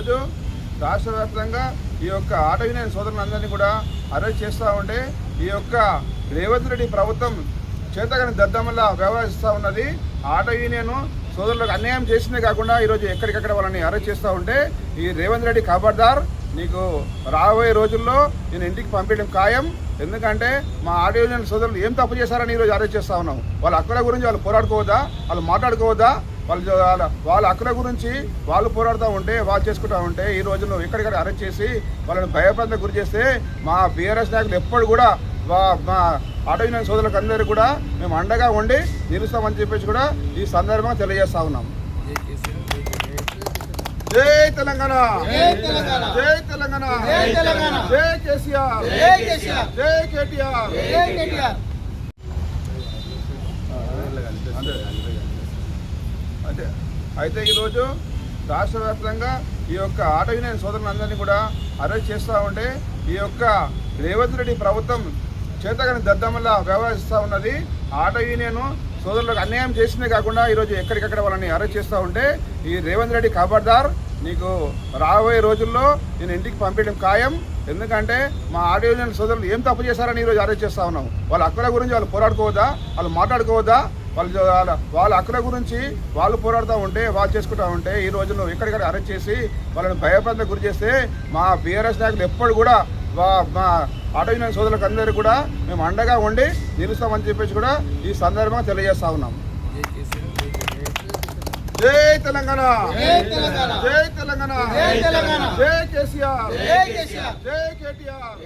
ఈరోజు రాష్ట్ర వ్యాప్తంగా ఈ యొక్క ఆటో యూనియన్ సోదరులందరినీ కూడా అరెస్ట్ చేస్తూ ఉంటే ఈ యొక్క రేవంత్ రెడ్డి ప్రభుత్వం చేతగాని దద్దమల్లా వ్యవహరిస్తూ ఉన్నది. ఆటో యూనియన్ సోదరులకు అన్యాయం చేసిందే కాకుండా ఈరోజు ఎక్కడికక్కడ వాళ్ళని అరెస్ట్ చేస్తూ ఉంటే ఈ రేవంత్ రెడ్డి ఖబర్దార్, నీకు రాబోయే రోజుల్లో నేను ఇంటికి పంపించడం ఖాయం. ఎందుకంటే మా ఆటో యూనియన్ సోదరులు ఏం తప్పు చేశారని ఈరోజు అరెస్ట్ చేస్తూ ఉన్నాం. వాళ్ళ హక్కుల గురించి వాళ్ళు పోరాడుకోవద్దా, వాళ్ళు మాట్లాడుకోవద్దా? వాళ్ళ హక్కుల గురించి వాళ్ళు పోరాడుతూ ఉంటే, వాళ్ళు చేసుకుంటూ ఉంటే ఈ రోజుల్లో ఎక్కడిక్కడ అరెస్ట్ చేసి వాళ్ళని భయప్రాంతకు గురి చేస్తే మా బీఆర్ఎస్ నాయకులు ఎప్పుడు కూడా మా ఆటో యూనియన్ సోదరులకు అందరూ కూడా మేము అండగా ఉండి నిలుస్తామని చెప్పేసి కూడా ఈ సందర్భంగా తెలియజేస్తా ఉన్నాం. జై తెలంగాణ, జై తెలంగాణ, జై కేసీఆర్, జై కేటీఆర్. అయితే ఈరోజు రాష్ట్ర వ్యాప్తంగా ఈ యొక్క ఆటో యూనియన్ సోదరులందరినీ కూడా అరెస్ట్ చేస్తూ ఉంటే ఈ యొక్క రేవంత్ రెడ్డి ప్రభుత్వం చేతగాని దద్దమల్లా వ్యవహరిస్తూ ఉన్నది. ఆటో యూనియన్ సోదరులకు అన్యాయం చేసిందే కాకుండా ఈరోజు ఎక్కడికక్కడ వాళ్ళని అరెస్ట్ చేస్తూ ఉంటే ఈ రేవంత్ రెడ్డి ఖబర్దార్, నీకు రాబోయే రోజుల్లో నేను ఇంటికి పంపించడం ఖాయం. ఎందుకంటే మా ఆటో యూనియన్ సోదరులు ఏం తప్పు చేశారని ఈరోజు అరెస్ట్ చేస్తూ ఉన్నాం. వాళ్ళ హక్కుల గురించి వాళ్ళు పోరాడుకోవద్దా, వాళ్ళు మాట్లాడుకోవద్దా? వాళ్ళ హక్కుల గురించి వాళ్ళు పోరాడుతూ ఉంటే, వాళ్ళు చేసుకుంటూ ఉంటే ఈ రోజుల్లో ఎక్కడిక్కడ అరెస్ట్ చేసి వాళ్ళని భయప్రాంతకు గురి చేస్తే మా బీఆర్ఎస్ నాయకులు ఎప్పుడు కూడా మా ఆటో యూనియన్ సోదరులకు అందరూ కూడా మేము అండగా ఉండి నిలుస్తామని చెప్పేసి కూడా ఈ సందర్భంగా తెలియజేస్తా ఉన్నాం. జై తెలంగాణ, జై తెలంగాణ, జై కేసీఆర్, జై కేటీఆర్.